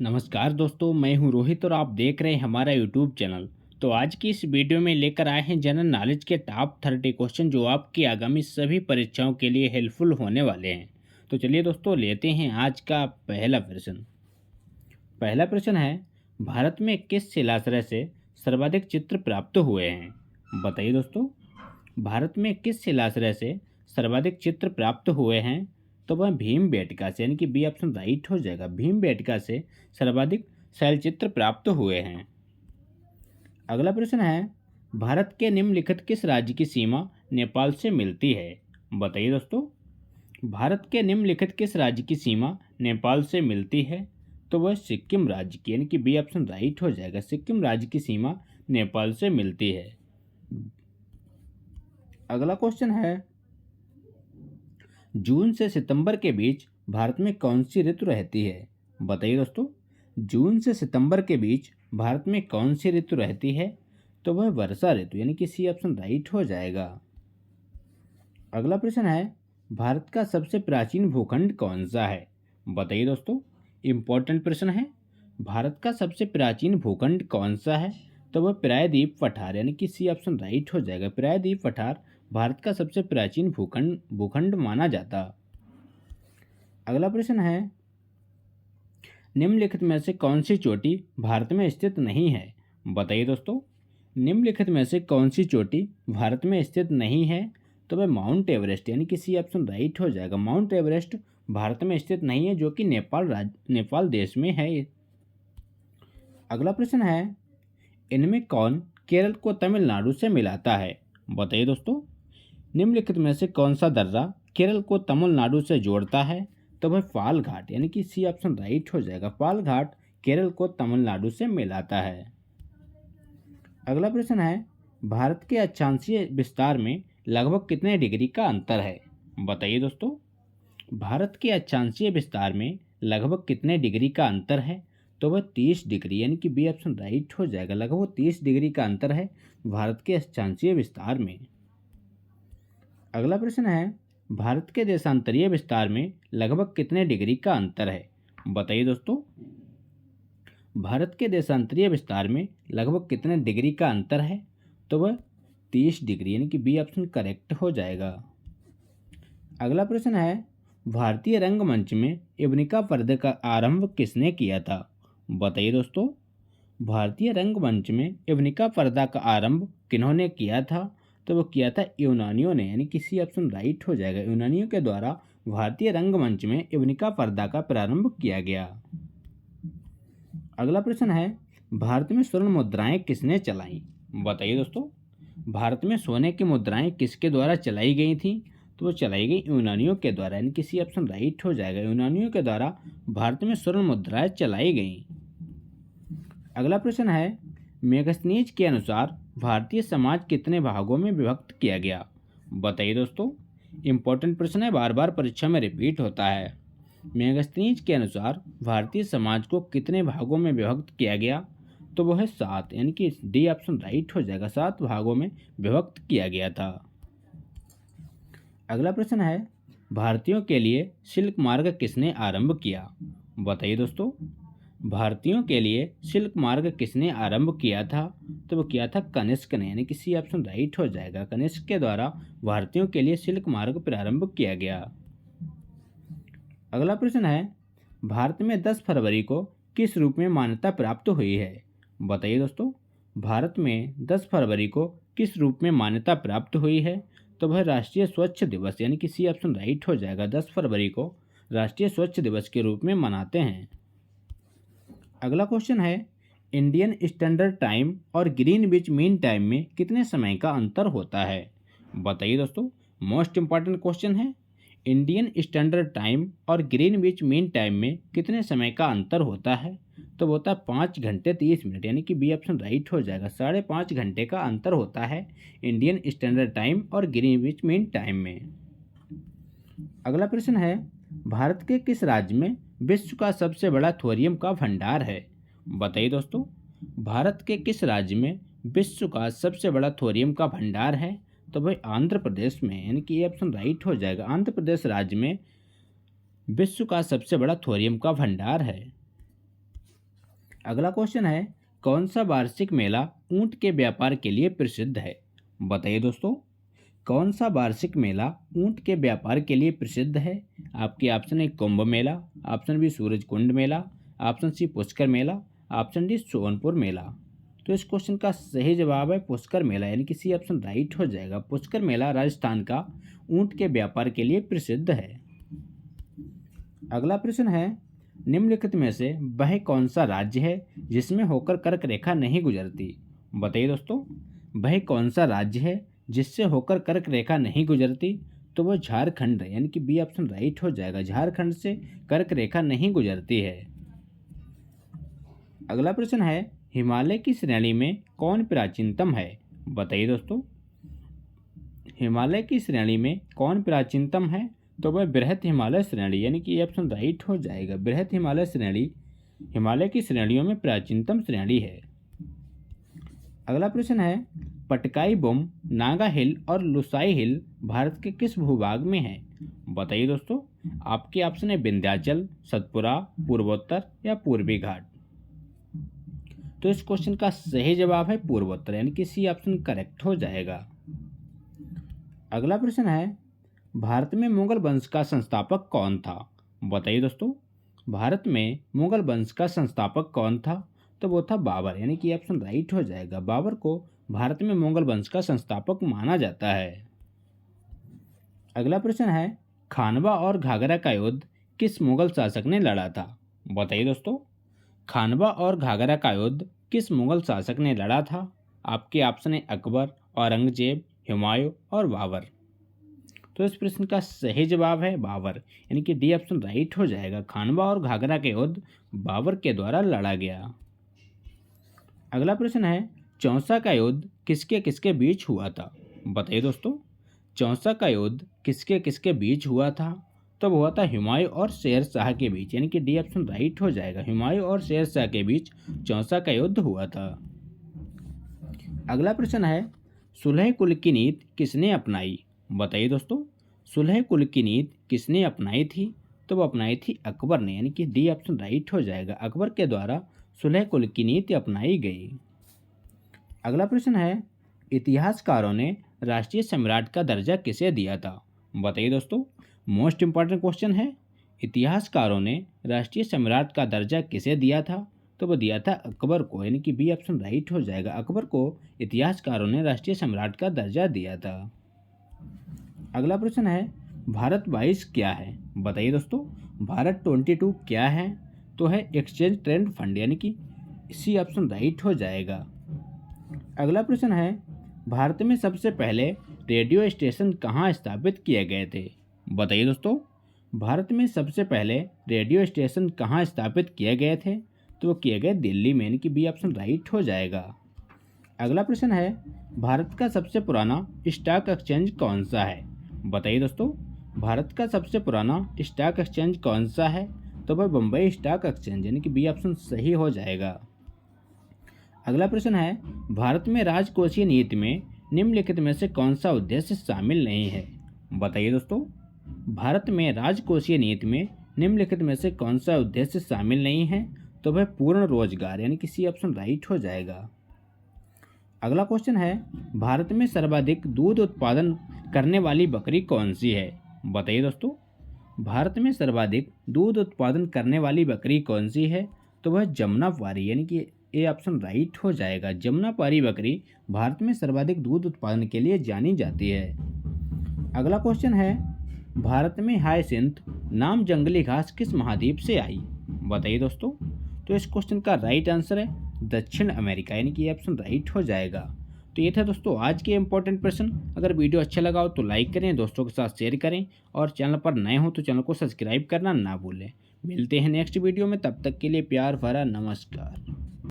नमस्कार दोस्तों, मैं हूं रोहित और आप देख रहे हैं हमारा यूट्यूब चैनल। तो आज की इस वीडियो में लेकर आए हैं जनरल नॉलेज के टॉप 30 क्वेश्चन जो आपकी आगामी सभी परीक्षाओं के लिए हेल्पफुल होने वाले हैं। तो चलिए दोस्तों, लेते हैं आज का पहला प्रश्न। पहला प्रश्न है, भारत में किस शिलाश्रय से सर्वाधिक चित्र प्राप्त हुए हैं? बताइए दोस्तों, भारत में किस शिलाश्रय से सर्वाधिक चित्र प्राप्त हुए हैं? तो वह भीमबेटका से, यानी कि बी ऑप्शन राइट हो जाएगा। भीमबेटका से सर्वाधिक शैलचित्र प्राप्त हुए हैं। अगला प्रश्न है, भारत के निम्नलिखित किस राज्य की सीमा नेपाल से मिलती है? बताइए दोस्तों, भारत के निम्नलिखित किस राज्य की सीमा नेपाल से मिलती है? तो वह सिक्किम राज्य की, यानी कि बी ऑप्शन राइट हो जाएगा। सिक्किम राज्य की सीमा नेपाल से मिलती है। अगला क्वेश्चन है, जून से सितंबर के बीच भारत में कौन सी ऋतु रहती है? बताइए दोस्तों, जून से सितंबर के बीच भारत में कौन सी ऋतु रहती है? तो वह वर्षा ऋतु, यानी कि सी ऑप्शन राइट हो जाएगा। अगला प्रश्न है, भारत का सबसे प्राचीन भूखंड कौन सा है? बताइए दोस्तों, इंपॉर्टेंट प्रश्न है। भारत का सबसे प्राचीन भूखंड कौन सा है? तो वह प्रायद्वीप पठार, यानी कि सी ऑप्शन राइट हो जाएगा। प्रायद्वीप पठार भारत का सबसे प्राचीन भूखंड भूखंड माना जाता। अगला प्रश्न है, निम्नलिखित में से कौन सी चोटी भारत में स्थित नहीं है? बताइए दोस्तों, निम्नलिखित में से कौन सी चोटी भारत में स्थित नहीं है? तो वह माउंट एवरेस्ट, यानी कि सी ऑप्शन राइट हो जाएगा। माउंट एवरेस्ट भारत में स्थित नहीं है, जो कि नेपाल देश में है। अगला प्रश्न है, इनमें कौन केरल को तमिलनाडु से मिलाता है? बताइए दोस्तों, निम्नलिखित में से कौन सा दर्रा केरल को तमिलनाडु से जोड़ता है? तो वह पाल घाट, यानी कि सी ऑप्शन राइट हो जाएगा। पाल घाट केरल को तमिलनाडु से मिलाता है। अगला प्रश्न है, भारत के अक्षांशीय विस्तार में लगभग कितने डिग्री का अंतर है? बताइए दोस्तों, भारत के अक्षांशीय विस्तार में लगभग कितने डिग्री का अंतर है? तो वह 30 डिग्री, यानी कि बी ऑप्शन राइट हो जाएगा। लगभग 30 डिग्री का अंतर है भारत के अक्षांशीय विस्तार में। अगला प्रश्न है, भारत के देशांतरीय विस्तार में लगभग कितने डिग्री का अंतर है? बताइए दोस्तों, भारत के देशांतरीय विस्तार में लगभग कितने डिग्री का अंतर है? तो वह 30 डिग्री, यानी कि बी ऑप्शन करेक्ट हो जाएगा। अगला प्रश्न है, भारतीय रंगमंच में यवनिका पर्दे का आरंभ किसने किया था? बताइए दोस्तों, भारतीय रंगमंच में यवनिका पर्दा का आरंभ किन्होंने किया था? तो वो किया था यूनानियों ने, यानी कि सी ऑप्शन राइट हो जाएगा। यूनानियों के द्वारा भारतीय रंगमंच में यवनिका पर्दा का प्रारंभ किया गया। अगला प्रश्न है, भारत में स्वर्ण मुद्राएं किसने चलाई? बताइए दोस्तों, भारत में सोने की मुद्राएं किसके द्वारा चलाई गई थी? तो वो चलाई गई यूनानियों के द्वारा, यानी कि सी ऑप्शन राइट हो जाएगा। यूनानियों के द्वारा भारत में स्वर्ण मुद्राएं चलाई गई। अगला प्रश्न है, मेगस्थनीज के अनुसार भारतीय समाज कितने भागों में विभक्त किया गया? बताइए दोस्तों, इंपॉर्टेंट प्रश्न है, बार बार परीक्षा में रिपीट होता है। मेगस्थनीज के अनुसार भारतीय समाज को कितने भागों में विभक्त किया गया? तो वह है 7, यानी कि डी ऑप्शन राइट हो जाएगा। 7 भागों में विभक्त किया गया था। अगला प्रश्न है, भारतीयों के लिए सिल्क मार्ग किसने आरंभ किया? बताइए दोस्तों, भारतीयों के लिए सिल्क मार्ग किसने आरंभ किया था? तो वो किया था कनिष्क ने, यानी कि सी ऑप्शन राइट हो जाएगा। कनिष्क के द्वारा भारतीयों के लिए सिल्क मार्ग प्रारंभ किया गया। अगला प्रश्न है, भारत में 10 फरवरी को किस रूप में मान्यता प्राप्त हुई है? बताइए दोस्तों, भारत में 10 फरवरी को किस रूप में मान्यता प्राप्त हुई है? तो वह राष्ट्रीय स्वच्छ दिवस, यानी कि सी ऑप्शन राइट हो जाएगा। 10 फरवरी को राष्ट्रीय स्वच्छ दिवस के रूप में मनाते हैं। अगला क्वेश्चन है, इंडियन स्टैंडर्ड टाइम और ग्रीनविच मीन टाइम में कितने समय का अंतर होता है? बताइए दोस्तों, मोस्ट इंपॉर्टेंट क्वेश्चन है। इंडियन स्टैंडर्ड टाइम और ग्रीनविच मीन टाइम में कितने समय का अंतर होता है? तो वो होता है 5 घंटे 30 मिनट, यानी कि बी ऑप्शन राइट हो जाएगा। 5.5 घंटे का अंतर होता है इंडियन स्टैंडर्ड टाइम और ग्रीनविच मीन टाइम में। अगला प्रश्न है, भारत के किस राज्य में विश्व का सबसे बड़ा थोरियम का भंडार है? बताइए दोस्तों, भारत के किस राज्य में विश्व का सबसे बड़ा थोरियम का भंडार है? तो भाई आंध्र प्रदेश में, यानी कि ये ऑप्शन राइट हो जाएगा। आंध्र प्रदेश राज्य में विश्व का सबसे बड़ा थोरियम का भंडार है। अगला क्वेश्चन है, कौन सा वार्षिक मेला ऊंट के व्यापार के लिए प्रसिद्ध है? बताइए दोस्तों, कौन सा वार्षिक मेला ऊंट के व्यापार के लिए प्रसिद्ध है? आपके option A Kumbh Mela, option B Suraj Kund Mela, option C Pushkar Mela, option D Sonpur Mela. तो इस क्वेश्चन का सही जवाब है पुष्कर मेला, यानी कि सी ऑप्शन राइट हो जाएगा। पुष्कर मेला राजस्थान का ऊंट के व्यापार के लिए प्रसिद्ध है। अगला प्रश्न है, निम्नलिखित में से वह कौन सा राज्य है जिसमें होकर कर्क रेखा नहीं गुजरती? बताइए दोस्तों, वह कौन सा राज्य है जिससे होकर कर्क रेखा नहीं गुजरती? तो वह झारखंड है, यानी कि बी ऑप्शन राइट हो जाएगा। झारखंड से कर्क रेखा नहीं गुजरती है। अगला प्रश्न है, हिमालय की श्रेणी में कौन प्राचीनतम है? बताइए दोस्तों, हिमालय की श्रेणी में कौन प्राचीनतम है? तो वह बृहत हिमालय श्रेणी, यानी कि ये ऑप्शन राइट हो जाएगा। बृहत हिमालय श्रेणी हिमालय की श्रेणियों में प्राचीनतम श्रेणी है। अगला प्रश्न है, पटकाई बुम, नागा हिल और लुसाई हिल भारत के किस भूभाग में है? बताइए दोस्तों, आपके ऑप्शन है विंध्याचल, सतपुरा, पूर्वोत्तर या पूर्वी घाट। तो इस क्वेश्चन का सही जवाब है पूर्वोत्तर, यानी कि सी ऑप्शन करेक्ट हो जाएगा। अगला प्रश्न है, भारत में मुगल वंश का संस्थापक कौन था? बताइए दोस्तों, भारत में मुगल वंश का संस्थापक कौन था? तो वो था बाबर, यानी कि ऑप्शन राइट हो जाएगा। बाबर को भारत में मुगल वंश का संस्थापक माना जाता है। अगला प्रश्न है, खानवा और घाघरा का युद्ध किस मुगल शासक ने लड़ा था? बताइए दोस्तों, खानवा और घाघरा का युद्ध किस मुगल शासक ने लड़ा था? आपके ऑप्शन है अकबर, औरंगजेब, हुमायूं और बाबर। तो इस प्रश्न का सही जवाब है बाबर, यानी कि डी ऑप्शन राइट हो जाएगा। खानवा और घाघरा के युद्ध बाबर के द्वारा लड़ा गया। अगला प्रश्न है, चौसा का युद्ध किसके किसके बीच हुआ था? बताइए दोस्तों, चौसा का युद्ध किसके किसके बीच हुआ था? तो हुआ था हुमायूं और शेर शाह के बीच, यानी कि डी ऑप्शन राइट हो जाएगा। हुमायूं और शेर शाह के बीच चौसा का युद्ध हुआ था। अगला प्रश्न है, सुलह कुल की नीति किसने अपनाई? बताइए दोस्तों, सुलह कुल की नीति किसने अपनाई थी? तो वो अपनाई थी अकबर ने, यानी कि डी ऑप्शन राइट हो जाएगा। अकबर के द्वारा सुलह कुल की नीति अपनाई गई। अगला प्रश्न है, इतिहासकारों ने राष्ट्रीय सम्राट का दर्जा किसे दिया था? बताइए दोस्तों, मोस्ट इंपॉर्टेंट क्वेश्चन है। इतिहासकारों ने राष्ट्रीय सम्राट का दर्जा किसे दिया था? तो वो दिया था अकबर को, यानी कि बी ऑप्शन राइट हो जाएगा। अकबर को इतिहासकारों ने राष्ट्रीय सम्राट का दर्जा दिया था। अगला प्रश्न है, भारत 22 क्या है? बताइए दोस्तों, भारत 22 क्या है? तो है एक्सचेंज ट्रेंड फंड, यानी कि सी ऑप्शन राइट हो जाएगा। अगला प्रश्न है, भारत में सबसे पहले रेडियो स्टेशन कहाँ स्थापित किए गए थे? बताइए दोस्तों, भारत में सबसे पहले रेडियो स्टेशन कहाँ स्थापित किए गए थे? तो वो किए गए दिल्ली में, यानी कि बी ऑप्शन राइट हो जाएगा। अगला प्रश्न है, भारत का सबसे पुराना स्टॉक एक्सचेंज कौन सा है? बताइए दोस्तों, भारत का सबसे पुराना स्टॉक एक्सचेंज कौन सा है? तो वह बम्बई स्टॉक एक्सचेंज, यानी कि बी ऑप्शन सही हो जाएगा। अगला प्रश्न है, भारत में राजकोषीय नीति में निम्नलिखित में से कौन सा उद्देश्य शामिल नहीं है? बताइए दोस्तों, भारत में राजकोषीय नीति में निम्नलिखित में से कौन सा उद्देश्य शामिल नहीं है? तो वह पूर्ण रोजगार, यानी कि सी ऑप्शन राइट हो जाएगा। अगला क्वेश्चन है, भारत में सर्वाधिक दूध उत्पादन करने वाली बकरी कौन सी है? बताइए दोस्तों, भारत में सर्वाधिक दूध उत्पादन करने वाली बकरी कौन सी है? तो वह जमुनापारी, यानी कि ए ऑप्शन राइट हो जाएगा। जमुनापारी बकरी भारत में सर्वाधिक दूध उत्पादन के लिए जानी जाती है। अगला क्वेश्चन है, भारत में हायसिंथ नाम जंगली घास किस महाद्वीप से आई? बताइए दोस्तों, तो इस क्वेश्चन का राइट आंसर है दक्षिण अमेरिका, यानी कि ये ऑप्शन राइट हो जाएगा। तो ये था दोस्तों आज के इंपॉर्टेंट प्रश्न। अगर वीडियो अच्छा लगा हो तो लाइक करें, दोस्तों के साथ शेयर करें और चैनल पर नए हो तो चैनल को सब्सक्राइब करना ना भूलें। मिलते हैं नेक्स्ट वीडियो में, तब तक के लिए प्यार भरा नमस्कार।